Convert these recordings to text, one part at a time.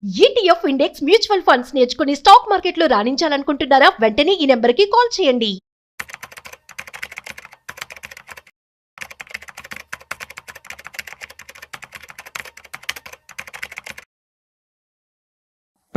ETF index mutual funds నేర్చుకుని stock మార్కెట్లో రాణించాలనుకుంటున్నారా? వెంటనే ఈ నెంబర్కి కాల్ చేయండి.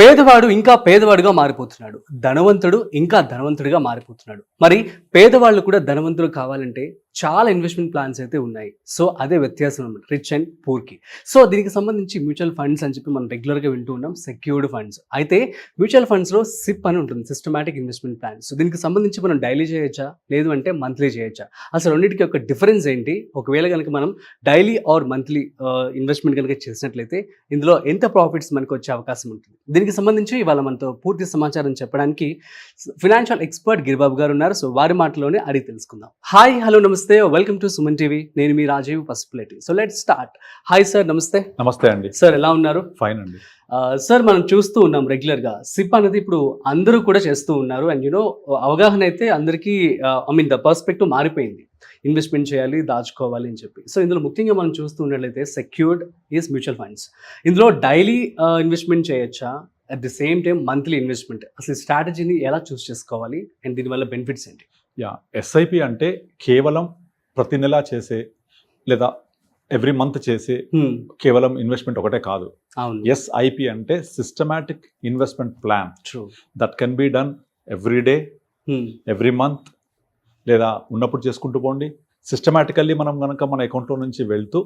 పేదవాడు ఇంకా పేదవాడుగా మారిపోతున్నాడు, ధనవంతుడు ఇంకా ధనవంతుడిగా మారిపోతున్నాడు. మరి పేదవాళ్ళు కూడా ధనవంతులు కావాలంటే చాలా ఇన్వెస్ట్మెంట్ ప్లాన్స్ అయితే ఉన్నాయి. సో అదే వ్యత్యాసం అన్నమాట రిచ్ అండ్ పూర్కి. సో దీనికి సంబంధించి మ్యూచువల్ ఫండ్స్ అని చెప్పి మనం రెగ్యులర్గా వింటూ ఉన్నాం, సెక్యూర్డ్ ఫండ్స్. అయితే మ్యూచువల్ ఫండ్స్లో సిప్ అని ఉంటుంది, సిస్టమాటిక్ ఇన్వెస్ట్మెంట్ ప్లాన్. సో దీనికి సంబంధించి మనం డైలీ చేయొచ్చా, లేదు అంటే మంత్లీ చేయొచ్చా, అసలు రెండింటికి ఒక డిఫరెన్స్ ఏంటి, ఒకవేళ కనుక మనం డైలీ ఆర్ మంత్లీ ఇన్వెస్ట్మెంట్ కనుక చేసినట్లయితే ఇందులో ఎంత ప్రాఫిట్స్ మనకు వచ్చే అవకాశం ఉంటుంది. దీనికి సంబంధించి ఇవాళ మనతో పూర్తి సమాచారం చెప్పడానికి ఫినాన్షియల్ ఎక్స్పర్ట్ గిరిబాబు గారు ఉన్నారు. సో వారి మాటలోనే అడిగి తెలుసుకుందాం. హాయ్, హలో, నమస్తే, వెల్కమ్ టు సుమన్ టీవీ. నేను మీ Rajeev Pasupuleti. So let's start. Hi sir, నమస్తే. నమస్తే అండి. సార్ ఎలా ఉన్నారు? ఫైన్ అండి. సార్ మనం చూస్తూ ఉన్నాం రెగ్యులర్గా సిప్ అనేది ఇప్పుడు అందరూ కూడా చేస్తూ ఉన్నారు. అండ్ యూనో అవగాహన అయితే అందరికీ ద పర్స్పెక్టివ్ మారిపోయింది. ఇన్వెస్ట్మెంట్ చేయాలి, దాచుకోవాలి అని చెప్పి. సో ఇందులో ముఖ్యంగా మనం చూస్తూ ఉన్నట్లయితే సెక్యూర్డ్ ఈజ్ మ్యూచువల్ ఫండ్స్. ఇందులో డైలీ ఇన్వెస్ట్మెంట్ చేయొచ్చా, at the same time monthly investment, అసలు స్ట్రాటజీని ఎలా చూస్ చేసుకోవాలి అండ్ దీనివల్ల బెనిఫిట్స్ ఏంటి? ఎస్ఐపి అంటే కేవలం ప్రతి నెల చేసే లేదా ఎవ్రీ మంత్ చేసే కేవలం ఇన్వెస్ట్మెంట్ ఒకటే కాదు. ఎస్ఐపి అంటే systematic investment plan that can be done every day, every month, లేదా ఉన్నప్పుడు చేసుకుంటూ పోండి. సిస్టమాటికల్లీ మనం కనుక మన అకౌంట్లో నుంచి వెళ్తూ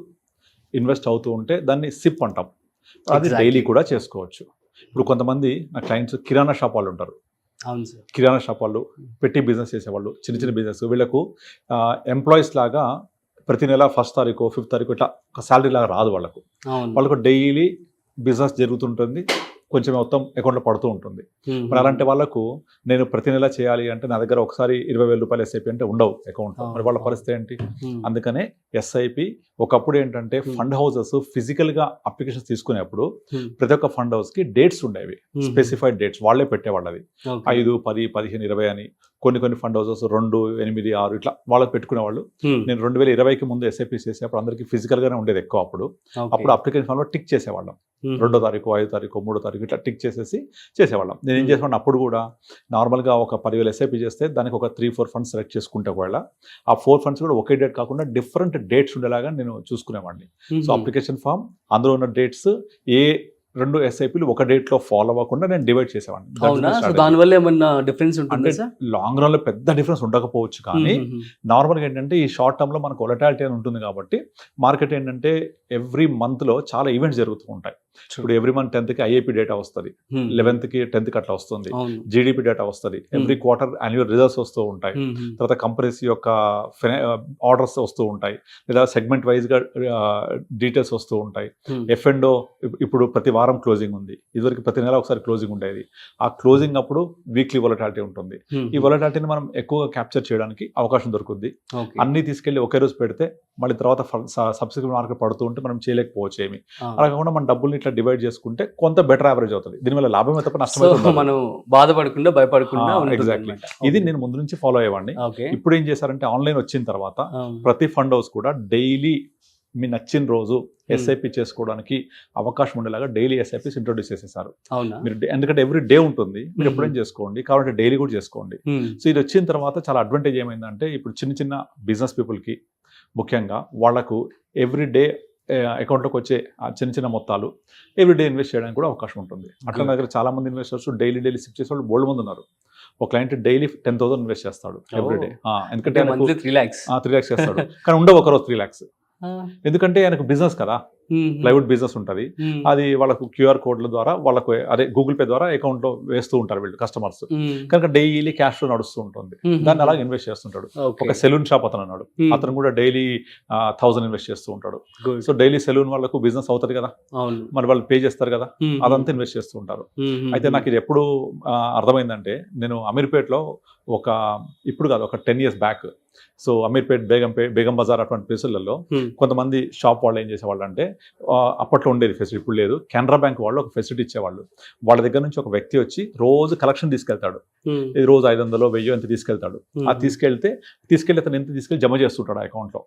ఇన్వెస్ట్ అవుతూ ఉంటే దాన్ని సిప్ అంటాం. అది డైలీ కూడా చేసుకోవచ్చు. ఇప్పుడు కొంతమంది నా క్లయింట్స్ కిరాణా షాప్ వాళ్ళు ఉంటారు. అవును సార్. కిరాణా షాప్ వాళ్ళు, పెట్టి బిజినెస్ చేసేవాళ్ళు, చిన్న చిన్న బిజినెస్, వీళ్ళకు ఎంప్లాయీస్ లాగా ప్రతి నెల 1st తారీఖు 5th తారీఖు ఇట్లా ఒక శాలరీ లాగా రాదు వాళ్ళకు. వాళ్ళకు డైలీ బిజినెస్ జరుగుతుంటుంది, కొంచెం మొత్తం అకౌంట్లో పడుతూ ఉంటుంది. మరి అలాంటి వాళ్ళకు నేను ప్రతి నెల చేయాలి అంటే నా దగ్గర ఒకసారి 20,000 రూపాయలు ఎస్ఐపి అంటే ఉండవు అకౌంట్లో. మరి వాళ్ళ పరిస్థితి ఏంటి? అందుకనే ఎస్ఐపి ఒకప్పుడు ఏంటంటే ఫండ్ హౌసెస్ ఫిజికల్గా అప్లికేషన్స్ తీసుకునేప్పుడు ప్రతి ఒక్క ఫండ్ హౌస్కి డేట్స్ ఉండేవి, స్పెసిఫైడ్ డేట్స్ వాళ్ళే పెట్టేవాళ్ళు. అది 5, 10, 15, 20 అని. కొన్ని ఫండ్ హౌసెస్ 2, 8, 6 ఇట్లా వాళ్ళకి పెట్టుకునేవాళ్ళు. నేను 2020కి ముందు ఎస్ఐపి చేసేప్పుడు అందరికీ ఫిజికల్గానే ఉండేది ఎక్కువ. అప్పుడు అప్లికేషన్ ఫామ్లో టిక్ చేసేవాళ్ళం. 2వ తారీఖు, 5వ తారీఖు, 3వ తారీఖు ఇట్లా టిక్ చేసేసి చేసేవాళ్ళం. నేను ఏం చేసేవాడిని అప్పుడు కూడా, నార్మల్గా ఒక 10,000 ఎస్ఐపి చేస్తే దానికి ఒక 3-4 ఫండ్స్ సెలెక్ట్ చేసుకుంటే ఒకవేళ ఆ 4 ఫండ్స్ కూడా ఒకే డేట్ కాకుండా డిఫరెంట్ డేట్స్ ఉండేలాగా నేను చూసుకునేవాడిని. సో అప్లికేషన్ ఫామ్, అందులో ఉన్న డేట్స్, ఏ 2 ఎస్ఐపిలు ఒక డేట్లో ఫాలో అవ్వకుండా నేను డివైడ్ చేసేవాడిని. దానివల్ల ఏమన్నా డిఫరెన్స్ ఉంటుంది? లాంగ్ రన్ లో పెద్ద డిఫరెన్స్ ఉండకపోవచ్చు, కానీ నార్మల్గా ఏంటంటే ఈ షార్ట్ టర్మ్ లో మనకు వొలటాలిటీ అని ఉంటుంది కాబట్టి మార్కెట్ ఏంటంటే ఎవ్రీ మంత్ లో చాలా ఈవెంట్స్ జరుగుతూ ఉంటాయి. ఇప్పుడు every month 10th IAP data వస్తుంది, 11th 10th అట్లా వస్తుంది, జీడిపి డేటా వస్తుంది, ఎవ్రీ క్వార్టర్ యాన్యువల్ రిజల్ట్స్ వస్తూ ఉంటాయి, తర్వాత కంపెనీస్ యొక్క ఆర్డర్స్ వస్తూ ఉంటాయి, లేదా సెగ్మెంట్ వైజ్ గా డీటెయిల్స్ వస్తూ ఉంటాయి. F&O ఇప్పుడు ప్రతి వారం క్లోజింగ్ ఉంది, ఇదివరకు ప్రతి నెల ఒకసారి క్లోజింగ్ ఉండేది. ఆ క్లోజింగ్ అప్పుడు వీక్లీ వొలటాలిటీ ఉంటుంది. ఈ వొలటాలిటీని మనం ఎక్కువగా క్యాప్చర్ చేయడానికి అవకాశం దొరుకుతుంది. అన్ని తీసుకెళ్లి ఒకే రోజు పెడితే మళ్ళీ తర్వాత సబ్సిక్వెంట్ మార్కెట్ పడుతూ ఉంటే మనం చేయలేకపోవచ్చు ఏమి. అలా కాకుండా మన డబ్బుల్ని ఇట్లా డివైడ్ చేసుకుంటే కొంత బెటర్ యావరేజ్ అవుతుంది. దీనివల్ల లాభం అయితే నష్టం మనం బాధపడకుండా భయపడకుండా. ఎగ్జాక్ట్లీ, ఇది నేను ముందు నుంచి ఫాలో అయ్యేవాడిని. ఇప్పుడు ఏం చేశారంటే ఆన్లైన్ వచ్చిన తర్వాత ప్రతి ఫండ్ హౌస్ కూడా డైలీ మీ నచ్చిన రోజు ఎస్ఐపి చేసుకోవడానికి అవకాశం ఉండేలాగా డైలీ ఎస్ఐపిస్ ఇంట్రొడ్యూస్ చేసేసారు. మీరు ఎందుకంటే ఎవ్రీ డే ఉంటుంది, మీరు ఎప్పుడైనా చేసుకోండి, కాబట్టి డైలీ కూడా చేసుకోండి. సో ఇది వచ్చిన తర్వాత చాలా అడ్వాంటేజ్ ఏమైందంటే ఇప్పుడు చిన్న బిజినెస్ పీపుల్కి ముఖ్యంగా వాళ్లకు ఎవ్రీ డే అకౌంట్లోకి వచ్చే చిన్న మొత్తాలు ఎవ్రీడే ఇన్వెస్ట్ చేయడానికి కూడా అవకాశం ఉంటుంది. అట్లా నా దగ్గర చాలా మంది ఇన్వెస్టర్స్ డైలీ సిప్ చేసే వాళ్ళు బోల్డ్ మంది ఉన్నారు. ఒక క్లయింట్ డైలీ 10,000 ఇన్వెస్ట్ చేస్తాడు ఎవ్రీడే. ఎందుకంటే 3 lakhs చేస్తాడు, కానీ ఉండవు ఒకరోజు 3 lakhs. ఎందుకంటే ఆయనకు బిజినెస్ కదా, ప్లైవుడ్ బిజినెస్ ఉంటుంది. అది వాళ్ళకు క్యూఆర్ కోడ్ల ద్వారా వాళ్ళకు అదే గూగుల్ పే ద్వారా అకౌంట్ లో వేస్తూ ఉంటారు వీళ్ళు కస్టమర్స్. కనుక డైలీ క్యాష్ లో నడుస్తూ ఉంటుంది, దాన్ని అలాగే ఇన్వెస్ట్ చేస్తుంటాడు. ఒక సెలూన్ షాప్ అతను అన్నాడు, అతను కూడా డైలీ 1000 ఇన్వెస్ట్ చేస్తూ ఉంటాడు. సో డైలీ సెలూన్ వాళ్ళకు బిజినెస్ అవుతుంది కదా, మరి వాళ్ళు పే చేస్తారు కదా, అదంతా ఇన్వెస్ట్ చేస్తూ ఉంటారు. అయితే నాకు ఇది ఎప్పుడు అర్థమైందంటే, నేను అమీర్పేట్లో ఇప్పుడు కాదు, ఒక 10 years back, so Ameerpet, Begum Bazar అటువంటి ప్లేసులలో కొంతమంది షాప్ వాళ్ళు ఏం చేసేవాళ్ళు అంటే, అప్పట్లో ఉండేది ఫెసిలిటీ, ఇప్పుడు లేదు, కెనరా బ్యాంక్ వాళ్ళు ఒక ఫెసిలిటీ ఇచ్చేవాళ్ళు. వాళ్ళ దగ్గర నుంచి ఒక వ్యక్తి వచ్చి రోజు కలెక్షన్ తీసుకెళ్తాడు. ఇది రోజు 500, 1000 ఎంత తీసుకెళ్తాడు. అది తీసుకెళ్లి అతను ఎంత తీసుకెళ్ళి జమ చేస్తుంటాడు అకౌంట్లో.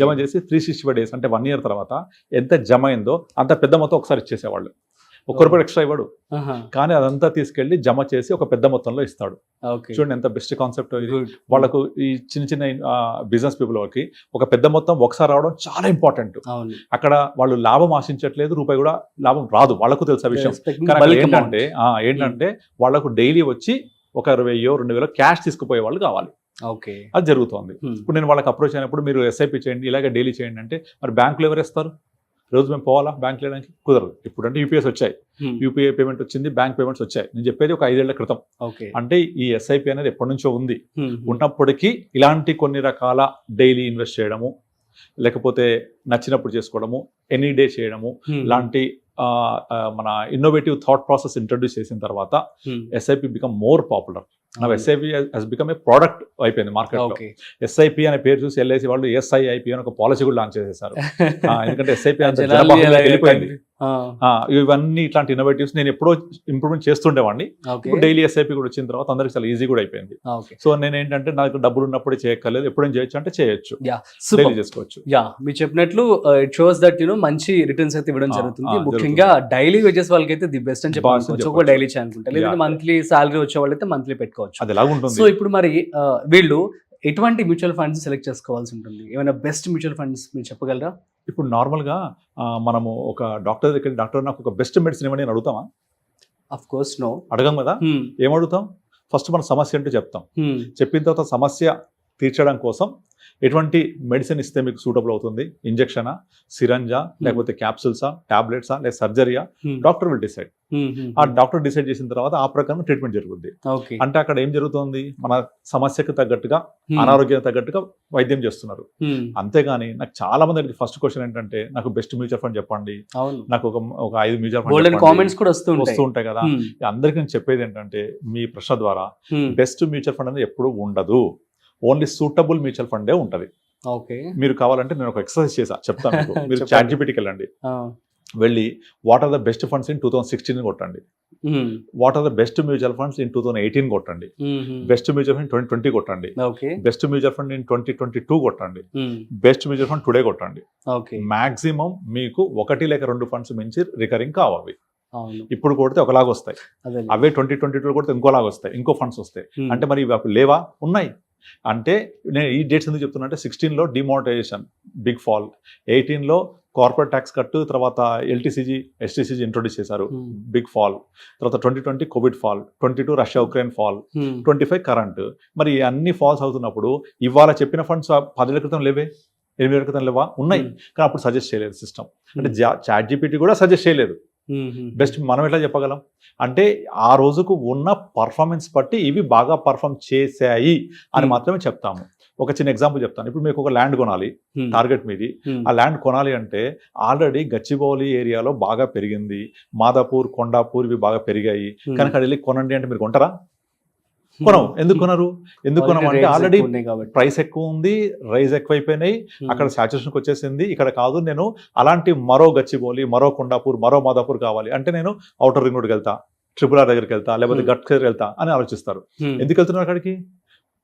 జమ చేసి 365 days అంటే 1 year తర్వాత ఎంత జమ అయిందో అంత పెద్ద మొత్తం ఒకసారి ఇచ్చేసేవాళ్ళు. ఒక్క రూపాయి ఎక్స్ట్రా ఇవ్వడు, కానీ అదంతా తీసుకెళ్లి జమ చేసి ఒక పెద్ద మొత్తంలో ఇస్తాడు. చూడండి ఎంత బెస్ట్ కాన్సెప్ట్ ఇది. వాళ్ళకు ఈ చిన్న చిన్న బిజినెస్ పీపుల్ వాళ్ళకి ఒక పెద్ద మొత్తం ఒకసారి రావడం చాలా ఇంపార్టెంట్. అక్కడ వాళ్ళు లాభం ఆశించట్లేదు, రూపాయి కూడా లాభం రాదు, వాళ్ళకు తెలుసా విషయం. ఏంటంటే వాళ్ళకు డైలీ వచ్చి ఒక 20,000-2,000 క్యాష్ తీసుకుపోయే వాళ్ళు కావాలి. అది జరుగుతోంది. ఇప్పుడు నేను వాళ్ళకి అప్రోచ్ అయినప్పుడు మీరు ఎస్ఐపి చేయండి, ఇలాగే డైలీ చేయండి అంటే మరి బ్యాంకులు ఎవరు ఇస్తారు? రోజు మేము పోవాలా బ్యాంక్ లేడానికి? కుదరదు. ఇప్పుడు అంటే యూపీఎస్ వచ్చాయి, యూపీఐ పేమెంట్ వచ్చింది, బ్యాంక్ పేమెంట్స్ వచ్చాయి. నేను చెప్పేది ఒక 5 ఏళ్ల క్రితం. అంటే ఈ ఎస్ఐపి అనేది ఎప్పటి నుంచో ఉంది. ఉన్నప్పటికీ ఇలాంటి కొన్ని రకాల డైలీ ఇన్వెస్ట్ చేయడము, లేకపోతే నచ్చినప్పుడు చేసుకోవడము, ఎనీ డే చేయడము, ఇలాంటి మన ఇన్నోవేటివ్ థాట్ ప్రాసెస్ ఇంట్రడ్యూస్ చేసిన తర్వాత ఎస్ఐపి బికమ్ మోర్ పాపులర్. నా SIP has become a product అయిపోయింది మార్కెట్ లో. ఎస్ఐపి అనే పేరు చూసి ఎల్ఐసి వాళ్ళు ఎస్ఐఐపి అని ఒక పాలసీ కూడా లాంచ్ చేసేసారు. ఎందుకంటే ఎస్ఐపి వెళ్ళిపోయింది. ఇవన్నీ ఇట్లాంటి ఇన్నోవేటివ్స్ నేను ఎప్పుడో ఇంప్రూవ్మెంట్ చేస్తుండేవాడిని. ఇప్పుడు డైలీ ఎస్ఐపి కూడా వచ్చిన తర్వాత అందరికి చాలా ఈజీ కూడా అయిపోయింది. సో నేను ఏంటంటే నాకు డబ్బులు ఉన్నప్పుడు చేయక్కర్లేదు, ఎప్పుడైనా చేయొచ్చు అంటే చేయొచ్చు, డైలీ చేసుకోవచ్చు. మీరు చెప్పినట్లు ఇట్ షోస్ దట్ మంచి రిటర్న్స్ అయితే ఇవ్వడం జరుగుతుంది. ముఖ్యంగా డైలీ వేజెస్ వాళ్ళకి అయితే ది బెస్ట్ అని చెప్పాలి. డైలీ చేయాలనుకుంటే లేదంటే మంత్లీ సాలరీ వచ్చే వాళ్ళైతే మంత్లీ పెట్టుకోవచ్చు. అది ఎలా ఉంటుంది. సో ఇప్పుడు మరి వీళ్ళు ఎటువంటి మ్యూచువల్ ఫండ్స్ సెలెక్ట్ చేసుకోవాల్సి ఉంటుంది? ఏమైనా బెస్ట్ మ్యూచువల్ ఫండ్స్ మీరు చెప్పగలరా? ఇప్పుడు నార్మల్గా మనము ఒక డాక్టర్ దగ్గర డాక్టర్ నాకు ఒక బెస్ట్ మెడిసిన్ ఇవ్వండి అని అడుగుతామా? అఫ్ కోర్స్ నో, అడగం కదా. ఏమడుగుతాం? ఫస్ట్ మన సమస్య అంటే చెప్తాం. చెప్పిన తర్వాత సమస్య తీర్చడం కోసం ఎటువంటి మెడిసిన్ ఇస్తే మీకు సూటబుల్ అవుతుంది, ఇంజెక్షనా, సిరంజా, లేకపోతే క్యాప్సూల్సా, టాబ్లెట్సా, లేదా సర్జరీయా, డాక్టర్ విల్ డిసైడ్. ఆ డాక్టర్ డిసైడ్ చేసిన తర్వాత ఆ ప్రకారం ట్రీట్మెంట్ జరుగుతుంది. అంటే అక్కడ ఏం జరుగుతుంది, మన సమస్యకు తగ్గట్టుగా, అనారోగ్యం తగ్గట్టుగా వైద్యం చేస్తున్నారు. అంతేగాని నాకు చాలా మంది ఫస్ట్ క్వశ్చన్ ఏంటంటే నాకు బెస్ట్ మ్యూచువల్ ఫండ్ చెప్పండి, నాకు ఒక 5 మ్యూచువల్ ఫండ్ కామెంట్స్ కూడా వస్తూ ఉంటాయి కదా. అందరికీ నేను చెప్పేది ఏంటంటే మీ ప్రశ్న ద్వారా బెస్ట్ మ్యూచువల్ ఫండ్ అనేది ఎప్పుడు ఉండదు, ఓన్లీ సూటబుల్ మ్యూచువల్ ఫండే ఉంటుంది. మీరు కావాలంటే నేను ఒక ఎక్సర్సైజ్ చేసా చెప్తాను. మీరు చాట్‌జిపిటికి వెళ్ళండి, వెళ్ళి what are the best funds in 2016 కొట్టండి, what are the best mutual funds in 2018 కొట్టండి, బెస్ట్ మ్యూచువల్ ఫండ్ 2020 కొట్టండి, బెస్ట్ మ్యూచువల్ ఫండ్ ఇన్ 2022 కొట్టండి, బెస్ట్ మ్యూచువల్ ఫండ్ టుడే కొట్టండి. మాక్సిమం మీకు 1 లేక 2 ఫండ్స్ మించి రికరింగ్ కావాలి. ఇప్పుడు కొడితే ఒకలాగా వస్తాయి, అవే 2022 కొడితే ఇంకోలాగా వస్తాయి, ఇంకో ఫండ్స్ వస్తాయి. అంటే మరి లేవా? ఉన్నాయి. అంటే నేను ఈ డేట్స్ ఎందుకు చెప్తున్నా అంటే 16లో డిమానిటైజేషన్ బిగ్ ఫాల్, 18లో కార్పొరేట్ ట్యాక్స్ కట్, తర్వాత ఎల్టీసీజీ ఎస్టీసీజీ ఇంట్రొడ్యూస్ చేశారు, బిగ్ ఫాల్. తర్వాత 2020 Covid fall, 22 Russia Ukraine fall, 25 current. మరి అన్ని ఫాల్స్ అవుతున్నప్పుడు ఇవాళ చెప్పిన ఫండ్స్ 10 ఏళ్ల క్రితం లేవే, 8 ఏళ్ల క్రితం లేవా? ఉన్నాయి, కానీ అప్పుడు సజెస్ట్ చేయలేదు సిస్టమ్. అంటే చాట్‌జిపిటి కూడా సజెస్ట్ చేయలేదు. బెస్ట్ మనం ఎట్లా చెప్పగలం? అంటే ఆ రోజుకు ఉన్న పర్ఫార్మెన్స్ బట్టి ఇవి బాగా పర్ఫార్మ్ చేశాయి అని మాత్రమే చెప్తాము. ఒక చిన్న ఎగ్జాంపుల్ చెప్తాను. ఇప్పుడు మీకు ఒక ల్యాండ్ కొనాలి, టార్గెట్ మీది. ఆ ల్యాండ్ కొనాలి అంటే ఆల్రెడీ గచ్చిబౌలి ఏరియాలో బాగా పెరిగింది, మాదాపూర్, కొండాపూర్ ఇవి బాగా పెరిగాయి, కనుక వెళ్ళి కొనండి అంటే మీరు కొంటారా? కొనం. ఎందుకు కొనరు? ఎందుకు కొనమంటే ఆల్రెడీ ప్రైస్ ఎక్కువ ఉంది, రైజ్ ఎక్కువైపోయినాయి, అక్కడ సాచురేషన్కి వచ్చేసింది. ఇక్కడ కాదు, నేను అలాంటి మరో గచ్చిబౌలి, మరో కొండాపూర్, మరో మాదాపూర్ కావాలి అంటే నేను ఔటర్ రింగ్ రోడ్కి వెళ్తా, RRR దగ్గరికి వెళ్తా, లేకపోతే గట్ దగ్గరికి వెళ్తా అని ఆలోచిస్తారు. ఎందుకు వెళ్తున్నారు అక్కడికి?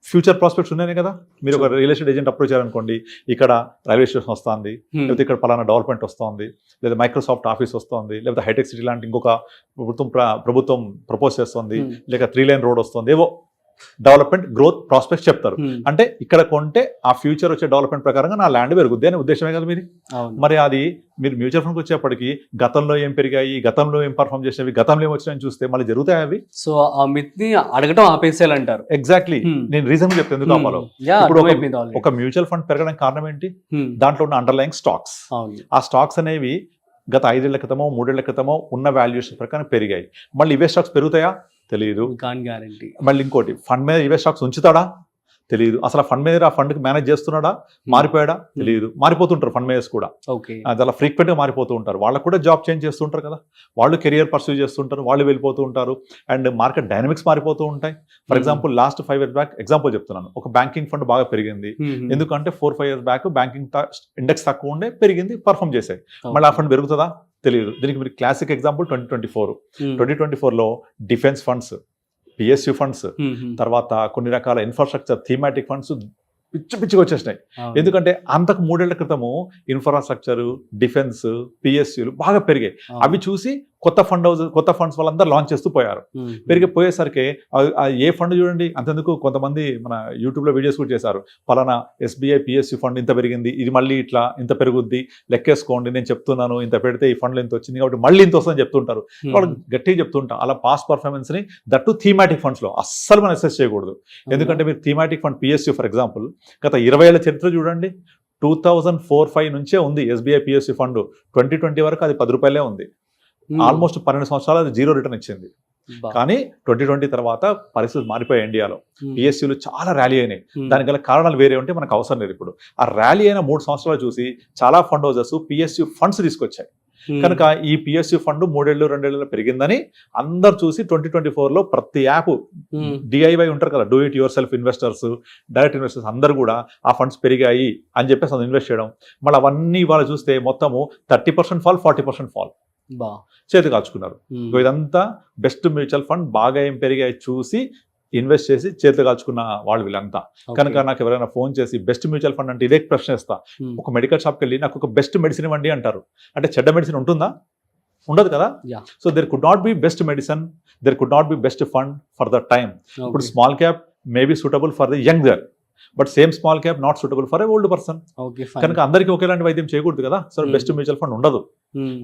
ఫ్యూచర్ ప్రాస్పెక్ట్స్ ఉన్నాయి కదా. మీరు ఒక రియల్ ఎస్టేట్ ఏజెంట్ అప్రోచ్ చేయాలనుకోండి, ఇక్కడ రైల్వే స్టేషన్ వస్తుంది, లేకపోతే ఇక్కడ పలానా డెవలప్మెంట్ వస్తుంది, లేదా మైక్రోసాఫ్ట్ ఆఫీస్ వస్తుంది, లేకపోతే హైటెక్ సిటీ లాంటి ఇంకొక ప్రభుత్వం ప్రపోజ్ చేస్తుంది, లేక 3 లైన్ రోడ్ వస్తుంది, ఏవో డెవలప్మెంట్ గ్రోత్ ప్రాస్పెక్ట్స్ చెప్తారు. అంటే ఇక్కడ కొంటే ఆ ఫ్యూచర్ వచ్చే డెవలప్మెంట్ ప్రకారంగా నా ల్యాండ్ పెరుగుద్ది అనే ఉద్దేశమే కదా మీది. మరి అది మీరు మ్యూచువల్ ఫండ్కి వచ్చేప్పటికి గతంలో ఏం పెరిగాయి, గతంలో ఏం పర్ఫార్మ్ చేసేవి, గతంలో ఏం వచ్చినాయని చూస్తే మళ్ళీ జరుగుతాయి అవి. సో ఆ మిత్ని అడగటం ఆపేసేయాలంటారు. ఎగ్జాక్ట్లీ. నేను రీజన్ చెప్తాను ఎందుకు ఆపాలో. ఇప్పుడు ఒక మ్యూచువల్ ఫండ్ పెరగడానికి కారణం ఏంటి? దాంట్లో ఉన్న అండర్లైయింగ్ స్టాక్స్. ఆ స్టాక్స్ అనేవి గత 5 ఏళ్ల క్రితమో 3 ఏళ్ల క్రితమో ఉన్న వాల్యుయేషన్ ప్రకారం పెరిగాయి. మళ్ళీ ఇవే స్టాక్స్ పెరుగుతాయా? తెలియదు. మళ్ళీ ఇంకోటి, ఫండ్ మీద ఇవే స్టాక్స్ ఉంచుతాడా? తెలియదు. అసలు ఆ ఫండ్ మేనేజర్ ఆ ఫండ్కి మేనేజ్ చేస్తున్నాడా, మారిపోయాడా? తెలియదు. మారిపోతుంటారు ఫండ్ మేనేజర్స్ కూడా, చాలా ఫ్రీక్వెంట్గా మారిపోతూ ఉంటారు. వాళ్ళకు కూడా జాబ్ చేంజ్ చేస్తుంటారు కదా, వాళ్ళు కెరియర్ పర్సూ చేస్తుంటారు, వాళ్ళు వెళ్ళిపోతూ ఉంటారు. అండ్ మార్కెట్ డైనమిక్స్ మారిపోతూ ఉంటాయి. For example last 5 years back example చెప్తున్నాను, ఒక బ్యాంకింగ్ ఫండ్ బాగా పెరిగింది. ఎందుకంటే 4-5 years బ్యాక్ బ్యాంకింగ్ ఇండెక్స్ తక్కువ ఉండే, పెరిగింది, పర్ఫామ్ చేశాయి. మళ్ళీ ఆ ఫండ్ పెరుగుతుందా? తెలియదు. దీనికి మీరు క్లాసిక్ ఎగ్జాంపుల్ 2024లో డిఫెన్స్ ఫండ్స్, PSU ఫండ్స్, తర్వాత కొన్ని రకాల ఇన్ఫ్రాస్ట్రక్చర్ థీమాటిక్ ఫండ్స్ పిచ్చిగా వచ్చేసినాయి. ఎందుకంటే అంతకు 3 ఏళ్ల క్రితము ఇన్ఫ్రాస్ట్రక్చర్, డిఫెన్స్, PSUలు బాగా పెరిగాయి. అవి చూసి కొత్త ఫండ్స్ వాళ్ళందరూ లాంచ్ చేస్తూ పోయారు. పెరిగిపోయేసరికి ఏ ఫండ్ చూడండి అంతెందుకు, కొంతమంది మన యూట్యూబ్లో వీడియోస్ కూడా చేశారు, పలానా SBI PSU ఫండ్ ఇంత పెరిగింది, ఇది మళ్ళీ ఇట్లా ఇంత పెరుగుద్ది, లెక్కేసుకోండి నేను చెప్తున్నాను, ఇంత పెడితే ఈ ఫండ్లు ఇంత వచ్చింది కాబట్టి మళ్ళీ ఇంత వస్తుందని చెప్తుంటారు. వాళ్ళు గట్టిగా చెప్తుంటాం అలా పాస్ట్ పర్ఫార్మెన్స్ని దట్టు థీమాటిక్ ఫండ్స్లో అస్సలు మనం అసెస్ చేయకూడదు. ఎందుకంటే మీరు thematic fund PSU for example గత 20 ఏళ్ల చరిత్ర చూడండి, 2004-05 నుంచే ఉంది SBI PSU ఫండ్, 2020 వరకు అది 10 రూపాయలే ఉంది. ఆల్మోస్ట్ 12 సంవత్సరాలు అది 0 రిటర్న్ ఇచ్చింది. కానీ 2020 తర్వాత పరిస్థితులు మారిపోయాయి. ఇండియాలో PSUలు చాలా ర్యాలీ అయినాయి. దానికి గల కారణాలు వేరే ఉంటే మనకు అవసరం లేదు. ఇప్పుడు ఆ ర్యాలీ అయిన 3 సంవత్సరాలు చూసి చాలా ఫండ్ హౌజెస్ PSU ఫండ్స్ తీసుకొచ్చాయి. కనుక ఈ PSU ఫండ్ 3 ఏళ్ళు 2 ఏళ్ళలో పెరిగిందని అందరు చూసి 2024లో ప్రతి యాప్ DIY ఉంటారు కదా, do it your self investors, direct investors అందరు కూడా ఆ ఫండ్స్ పెరిగాయి అని చెప్పేసి అది ఇన్వెస్ట్ చేయడం. మళ్ళీ అవన్నీ వాళ్ళు చూస్తే మొత్తము 30% ఫాల్, 40% ఫాల్ చేతి కాల్చుకున్నారు. ఇదంతా బెస్ట్ మ్యూచువల్ ఫండ్ బాగా ఏం పెరిగాయి చూసి ఇన్వెస్ట్ చేసి చేతులు కాల్చుకున్న వాళ్ళు వీళ్ళంతా. కనుక నాకు ఎవరైనా ఫోన్ చేసి బెస్ట్ మ్యూచువల్ ఫండ్ అంటే ఇదే ప్రశ్న ఇస్తా. ఒక మెడికల్ షాప్కి వెళ్ళి నాకు ఒక బెస్ట్ మెడిసిన్ ఇవ్వండి అంటారు. అంటే చెడ్డ మెడిసిన్ ఉంటుందా? ఉండదు కదా. So there could not be best medicine, there could not be best fund for the time. ఇప్పుడు small cap may be suitable for the young girl, but same small cap not suitable for a old person. కనుక అందరికీ ఒకేలాంటి వైద్యం చేయకూడదు కదా. So best mutual fund ఉండదు.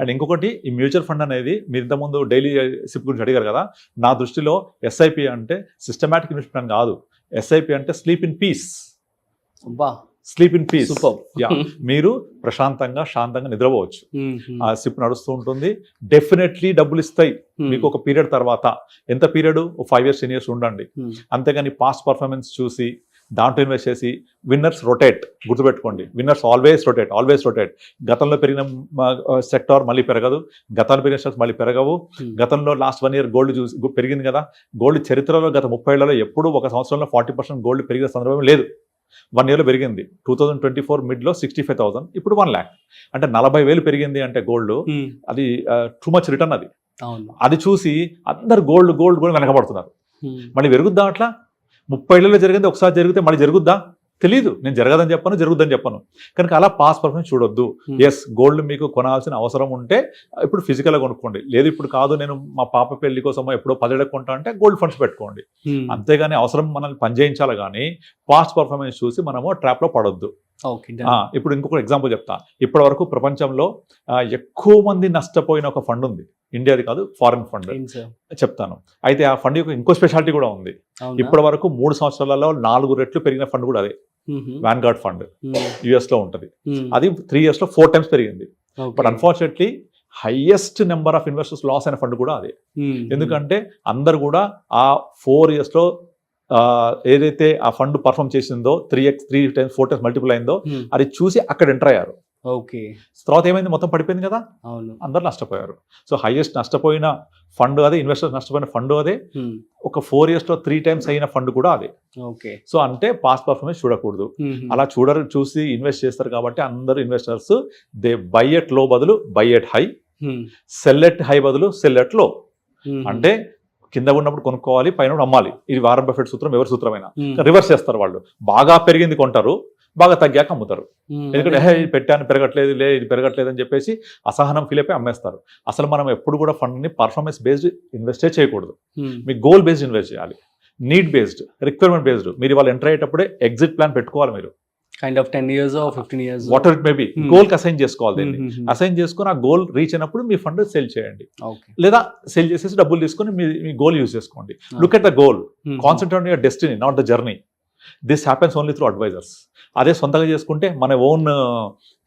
And ఇంకొకటి, ఈ మ్యూచువల్ ఫండ్ అనేది మీరు ఇంతకుముందు డైలీ సిప్ గురించి అడిగారు కదా, నా దృష్టిలో SIP అంటే సిస్టమాటిక్ ఇన్వెస్ట్మెంట్ కాదు. SIP అంటే sleep in piece. Sleep in piece. మీరు ప్రశాంతంగా శాంతంగా నిద్రపోవచ్చు. ఆ సిప్ నడుస్తూ ఉంటుంది, డెఫినెట్లీ డబ్బులు ఇస్తాయి మీకు ఒక పీరియడ్ తర్వాత. ఎంత పీరియడ్? 5 years 10 years ఉండండి. అంతేగాని పాస్ట్ పర్ఫార్మెన్స్ చూసి దాంట్లో ఇన్వెస్ట్ చేసి విన్నర్స్ రొటేట్, గుర్తుపెట్టుకోండి, విన్నర్స్ ఆల్వేస్ రొటేట్. గతంలో పెరిగిన సెక్టార్ మళ్ళీ పెరగదు, గతంలో పెరిగిన స్టాక్స్ మళ్ళీ పెరగవు. గతంలో లాస్ట్ 1 year గోల్డ్ చూసి పెరిగింది కదా, గోల్డ్ చరిత్రలో గత 30 ఏళ్లలో ఎప్పుడు ఒక సంవత్సరంలో 40% గోల్డ్ పెరిగిన సందర్భం లేదు. 1 yearలో పెరిగింది. 2024 మిడ్లో 65,000, ఇప్పుడు 1 lakh. అంటే 40,000 పెరిగింది అంటే గోల్డ్, అది టూ మచ్ రిటర్న్. అది చూసి అందరు గోల్డ్ వెనకబడుతున్నారు. మళ్ళీ పెరుగుద్దా? అట్లా 30 ఏళ్లలో జరిగింది ఒకసారి జరిగితే మళ్ళీ జరుగుద్దా? తెలీదు. నేను జరగదని చెప్పను, జరుగుద్దని చెప్పను. కనుక అలా పాస్ట్ పర్ఫార్మెన్స్ చూడొద్దు. ఎస్, గోల్డ్ మీకు కొనాల్సిన అవసరం ఉంటే ఇప్పుడు ఫిజికల్గా కొనుక్కోండి. లేదు ఇప్పుడు కాదు, నేను మా పాప పెళ్లి కోసం ఎప్పుడో 10 ఏళ్ళకి కొంటా అంటే గోల్డ్ ఫండ్స్ పెట్టుకోండి. అంతేగాని అవసరం మనల్ని పనిచేయించాలి కానీ పాస్ట్ పర్ఫార్మెన్స్ చూసి మనము ట్రాప్లో పడొద్దు. ఇప్పుడు ఇంకొక ఎగ్జాంపుల్ చెప్తా. ఇప్పటి వరకు ప్రపంచంలో ఎక్కువ మంది నష్టపోయిన ఒక ఫండ్ ఉంది, ఇండియాది కాదు, ఫారిన్ ఫండ్ చెప్తాను. అయితే ఆ ఫండ్ యొక్క ఇంకో స్పెషాలిటీ కూడా ఉంది. ఇప్పటి వరకు 3 సంవత్సరాలలో 4 రెట్లు పెరిగిన ఫండ్ కూడా అదే, వాన్గార్డ్ ఫండ్. US లో ఉంటుంది. అది 3 years లో 4 times పెరిగింది. But unfortunately highest number of investors loss అయిన ఫండ్ కూడా అదే. ఎందుకంటే అందరు కూడా ఆ 4 years లో ఏదైతే ఆ ఫండ్ పర్ఫామ్ చేసిందో 3x 3 times 4 times మల్టిపుల్ అయిందో అది చూసి అక్కడ ఎంటర్ అయ్యారు. తర్వాత ఏమైంది? మొత్తం పడిపోయింది కదా, అందరు నష్టపోయారు. సో హైయెస్ట్ నష్టపోయిన ఫండ్ అదే, ఇన్వెస్టర్స్ నష్టపోయిన ఫండ్ అదే, ఒక 4 years లో 3 times అయిన ఫండ్ కూడా అదే. సో అంటే పాస్ట్ పర్ఫార్మెన్స్ చూడకూడదు. అలా చూసి ఇన్వెస్ట్ చేస్తారు కాబట్టి అందరు ఇన్వెస్టర్స్ దే బై ఎట్ లో బదులు by at high, cell at high బదులు సెల్ ఎట్ లో. అంటే కింద ఉన్నప్పుడు కొనుక్కోవాలి, పైన అమ్మాలి. ఇది వారన్ బఫెట్ సూత్రం, ఎవరి సూత్రమైనా. రివర్స్ చేస్తారు వాళ్ళు. బాగా పెరిగింది కొంటారు, బాగా తగ్గాక అమ్ముతారు. ఎందుకంటే ఇది పెట్టాను పెరగట్లేదు, ఇది పెరగట్లేదు అని చెప్పేసి అసహనం ఫీల్ అయిపోయి అమ్మేస్తారు. అసలు మనం ఎప్పుడు కూడా ఫండ్ని పర్ఫార్మెన్స్ బేస్డ్ ఇన్వెస్టే చేయకూడదు. మీ గోల్ బేస్డ్ ఇన్వెస్ట్ చేయాలి, నీడ్ బేస్డ్, రిక్వైర్మెంట్ బేస్డ్. మీరు వాళ్ళు ఎంటర్ అయ్యేటప్పుడే ఎగ్జిట్ ప్లాన్ పెట్టుకోవాలి. మీరు kind of 10 years or 15 years what ever it may be, goal కి అసైన్ చేసుకోవాలి. దీన్ని అసైన్ చేసుకుని ఆ గోల్ రీచ్ అయినప్పుడు మీ ఫండ్ సెల్ చేయండి, లేదా సెల్ చేసేసి డబ్బులు తీసుకొని మీ గోల్ యూజ్ చేసుకోండి. Look at the goal, concentrate on your destiny, not the journey. This happens only through advisers. అదే సొంతంగా చేసుకుంటే మన ఓన్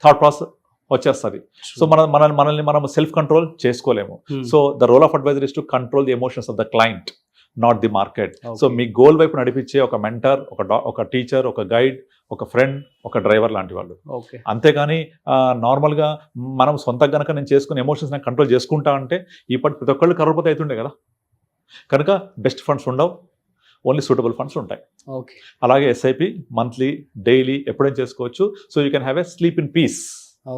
థాట్ ప్రాసెస్ వచ్చేస్తుంది. సో మనల్ని మనం సెల్ఫ్ కంట్రోల్ చేసుకోలేము. So the role of adviser is to control the emotions of the client, not the market. So మీ goal వైపు నడిపించే ఒక మెంటర్, ఒక టీచర్, ఒక గైడ్, ఒక ఫ్రెండ్, ఒక డ్రైవర్ లాంటి వాళ్ళు. అంతేగాని నార్మల్గా మనం సొంతంగా కనుక నేను చేసుకుని ఎమోషన్స్ నేను కంట్రోల్ చేసుకుంటా అంటే ఇప్పటి ప్రతి ఒక్కళ్ళు కరోడ్పతి అవుతుండే కదా. కనుక బెస్ట్ ఫండ్స్ ఉండవు, ఓన్లీ సూటబుల్ ఫండ్స్ ఉంటాయి. అలాగే SIP మంత్లీ, డైలీ ఎప్పుడైనా చేసుకోవచ్చు. So you can have a sleep in peace.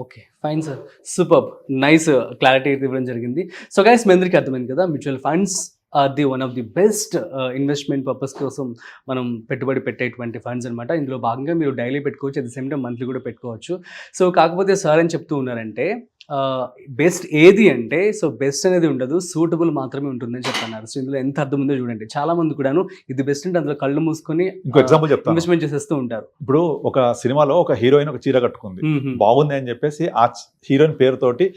Okay, fine sir, super, nice clarity ఇవ్వడం జరిగింది. సో గైస్, మీ అందరికీ అర్థమైంది కదా, mutual funds are the one of the best investment purpose కోసం మనం పెట్టుబడి పెట్టేటువంటి ఫండ్స్ అనమాట. ఇందులో భాగంగా మీరు డైలీ పెట్టుకోవచ్చు, at the same time monthly కూడా పెట్టుకోవచ్చు. సో కాకపోతే సార్ అని చెప్తూ ఉన్నారంటే బెస్ట్ ఏది అంటే, సో బెస్ట్ అనేది ఉండదు, సూటబుల్ మాత్రమే ఉంటుందని చెప్తున్నారు. సో ఇందులో ఎంత అర్థం ఉందో చూడండి. చాలా మంది కూడాను ఇది బెస్ట్ అంటే అందులో కళ్ళు మూసుకొని ఇంకో ఎగ్జాంపుల్ చెప్తాను. ఇన్వెస్ట్మెంట్ చేసేస్తూ ఉంటారు. ఇప్పుడు ఒక సినిమాలో ఒక హీరోయిన్ ఒక చీర కట్టుకుంది, బాగుంది అని చెప్పేసి ఆ హీరోయిన్ పేరుతోటి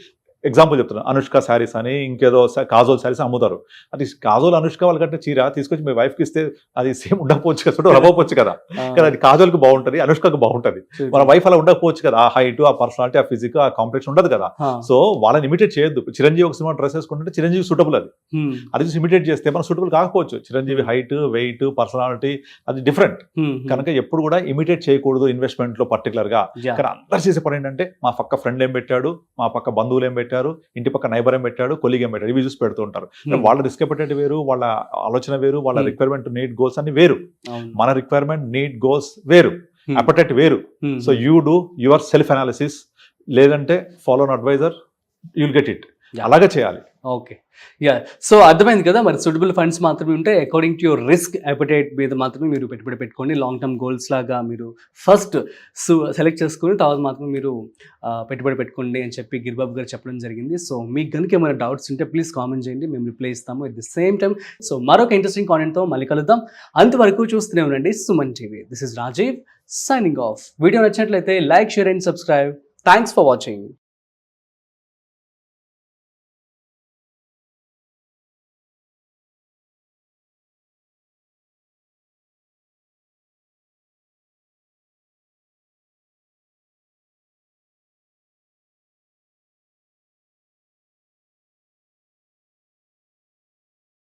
ఎగ్జాంపుల్ చెప్తున్నాను, అనుష్క శారీస్ అని ఇంకేదో కాజోల్ శారీస్ అమ్ముతారు. అది కాజోల్ అనుష్క వాళ్ళు కట్టిన చీర తీసుకొచ్చి మీ వైఫ్కి ఇస్తే అది సేమ్ ఉండకపోవచ్చు కదా, రవ్వకపోవచ్చు కదా. కానీ అది కాజోల్కి బాగుంటుంది, అనుష్కకు బాగుంటుంది. మన వైఫ్ అలా ఉండకపోవచ్చు కదా, ఆ హైట్, ఆ పర్సనాలిటీ, ఆ ఫిజిక్, ఆ కాంప్లెక్స్ ఉండదు కదా. సో వాళ్ళని ఇమిటేట్ చేయొద్దు. చిరంజీవి ఒక సినిమా డ్రెస్ వేసుకుంటే చిరంజీవి సూటబుల్, అది చూసి ఇమిటేట్ చేస్తే మనం సూటబుల్ కాకపోవచ్చు. చిరంజీవి హైట్, వెయిట్, పర్సనాలిటీ అది డిఫరెంట్ కనుక ఎప్పుడు కూడా ఇమిటేట్ చేయకూడదు ఇన్వెస్ట్మెంట్ లో పర్టికులర్ గా. కానీ అందరు చేసే పని ఏంటంటే మా పక్క ఫ్రెండ్ ఏం పెట్టాడు, మా పక్క బంధువులు ఏం పెట్టారు, ఇంటి పక్క నైబర్ ఏం పెట్టాడు, కొలీగ్ ఏం పెట్టాడు, ఇవి చూసి పెడుతూ ఉంటారు. వాళ్ళ రిస్క్ అపెటైట్ వేరు, వాళ్ళ ఆలోచన వేరు, వాళ్ళ రిక్వైర్మెంట్ నీడ్ గోల్స్ అన్ని వేరు, మన రిక్వైర్మెంట్ నీడ్ గోల్స్ వేరు, అపెటైట్ వేరు. So you do your self analysis, లేదంటే follow an advisor, you'll get it. అలాగే చేయాలి. Okay, yeah. సో అర్థమైంది కదా, మరి సూటబుల్ ఫండ్స్ మాత్రమే ఉంటాయి. According to your risk appetite మీద మాత్రమే మీరు పెట్టుబడి పెట్టుకోండి. లాంగ్ టర్మ్ గోల్స్ లాగా మీరు ఫస్ట్ సెలెక్ట్ చేసుకుని తర్వాత మాత్రమే మీరు పెట్టుబడి పెట్టుకోండి అని చెప్పి గిరిబాబు గారు చెప్పడం జరిగింది. సో మీకు కనుక ఏమైనా డౌట్స్ ఉంటే ప్లీజ్ కామెంట్ చేయండి, మేము రిప్లై ఇస్తాము at the same time. So మరొక ఇంట్రెస్టింగ్ కాంటెంట్తో మళ్ళీ కలుద్దాం. అంతవరకు చూస్తూనే ఉండండి Suman TV. This is Rajeev signing off. Video నచ్చినట్లయితే like, share and subscribe. Thanks for watching.